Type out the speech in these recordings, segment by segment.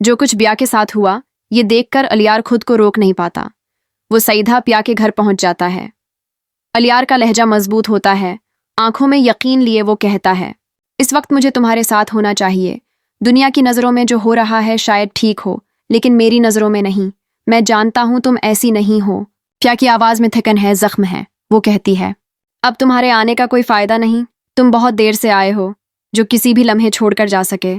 जो कुछ ब्या के साथ हुआ ये देखकर अलियार खुद को रोक नहीं पाता। वो सईदा प्या के घर पहुंच जाता है। अलियार का लहजा मजबूत होता है। आंखों में यकीन लिए वो कहता है, इस वक्त मुझे तुम्हारे साथ होना चाहिए। दुनिया की नज़रों में जो हो रहा है शायद ठीक हो, लेकिन मेरी नज़रों में नहीं। मैं जानता हूं तुम ऐसी नहीं हो। प्या की आवाज़ में थकन है, जख्म है। वो कहती है, अब तुम्हारे आने का कोई फ़ायदा नहीं। तुम बहुत देर से आए हो, जो किसी भी लम्हे छोड़कर जा सके।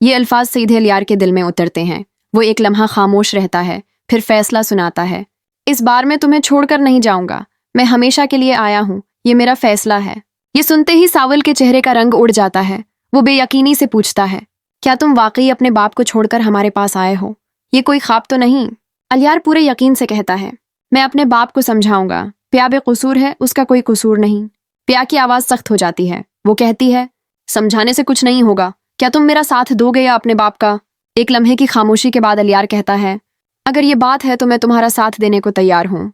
ये अल्फाज सीधे अलियार के दिल में उतरते हैं। वो एक लम्हा खामोश रहता है, फिर फैसला सुनाता है, इस बार मैं तुम्हें छोड़कर नहीं जाऊंगा। मैं हमेशा के लिए आया हूं, ये मेरा फैसला है। ये सुनते ही सावल के चेहरे का रंग उड़ जाता है। वो बेयकीनी से पूछता है, क्या तुम वाकई अपने बाप को छोड़कर हमारे पास आए हो? ये कोई ख्वाब तो नहीं? अलियार पूरे यकीन से कहता है, मैं अपने बाप को समझाऊंगा। प्या बेकसूर है, उसका कोई कसूर नहीं। प्या की आवाज़ सख्त हो जाती है। वो कहती है, समझाने से कुछ नहीं होगा। क्या तुम मेरा साथ दोगे या अपने बाप का? एक लम्हे की खामोशी के बाद अलियार कहता है, अगर ये बात है तो मैं तुम्हारा साथ देने को तैयार हूं।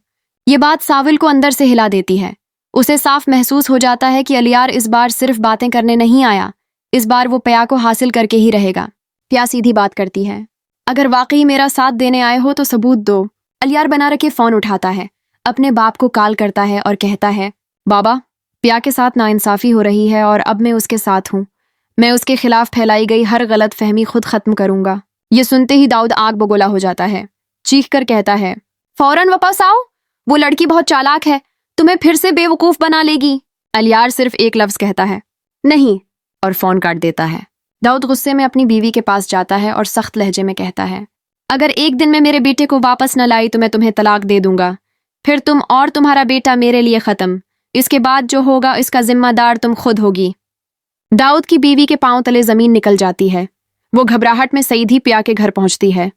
ये बात साविल को अंदर से हिला देती है। उसे साफ महसूस हो जाता है कि अलियार इस बार सिर्फ बातें करने नहीं आया, इस बार वो प्या को हासिल करके ही रहेगा। प्या सीधी बात करती है, अगर वाकई मेरा साथ देने आए हो तो सबूत दो। अलियार बना रखे फ़ोन उठाता है, अपने बाप को कॉल करता है और कहता है, बाबा, प्या के साथ नाइंसाफ़ी हो रही है और अब मैं उसके साथ हूँ। मैं उसके खिलाफ फैलाई गई हर गलत फहमी खुद ख़त्म करूँगा। ये सुनते ही दाऊद आग बगोला हो जाता है। चीख कर कहता है, फौरन वापस आओ, वो लड़की बहुत चालाक है, तुम्हें फिर से बेवकूफ़ बना लेगी। अलियार सिर्फ एक लफ्ज़ कहता है, नहीं, और फ़ोन काट देता है। दाऊद गुस्से में अपनी बीवी के पास जाता है और सख्त लहजे में कहता है, अगर एक दिन में मेरे बेटे को वापस न लाई तो मैं तुम्हें तलाक दे दूंगा। फिर तुम और तुम्हारा बेटा मेरे लिए ख़त्म। इसके बाद जो होगा इसका जिम्मेदार तुम खुद होगी। दाऊद की बीवी के पांव तले ज़मीन निकल जाती है। वो घबराहट में सईदी प्या के घर पहुंचती है।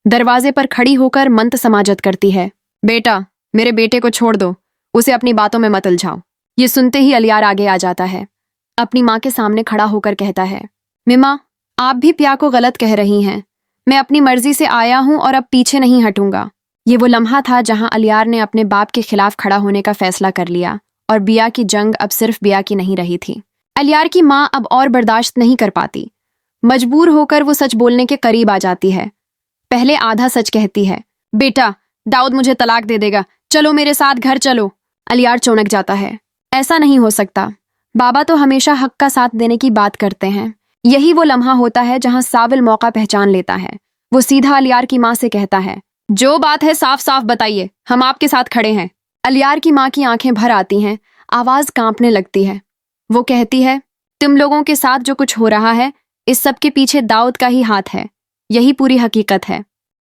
दरवाजे पर खड़ी होकर मंत समाजत करती है, बेटा, मेरे बेटे को छोड़ दो, उसे अपनी बातों में मत उलझाओ। ये सुनते ही अलियार आगे आ जाता है। अपनी माँ के सामने खड़ा होकर कहता है, मिमा, आप भी प्या को गलत कह रही हैं। मैं अपनी मर्जी से आया हूं और अब पीछे नहीं हटूंगा। ये वो लम्हा था जहां अलियार ने अपने बाप के खिलाफ खड़ा होने का फैसला कर लिया और बिया की जंग अब सिर्फ बिया की नहीं रही थी। अलियार की माँ अब और बर्दाश्त नहीं कर पाती। मजबूर होकर वो सच बोलने के करीब आ जाती है। पहले आधा सच कहती है, बेटा, दाऊद मुझे तलाक दे देगा, चलो मेरे साथ घर चलो। अलियार चौंक जाता है, ऐसा नहीं हो सकता। बाबा तो हमेशा हक का साथ देने की बात करते हैं। यही वो लम्हा होता है जहां साविल मौका पहचान लेता है। वो सीधा अलियार की माँ से कहता है, जो बात है साफ साफ बताइए, हम आपके साथ खड़े हैं। अलियार की माँ की आंखें भर आती हैं, आवाज़ कांपने लगती है। वो कहती है, तुम लोगों के साथ जो कुछ हो रहा है, इस सब के पीछे दाऊद का ही हाथ है। यही पूरी हकीकत है।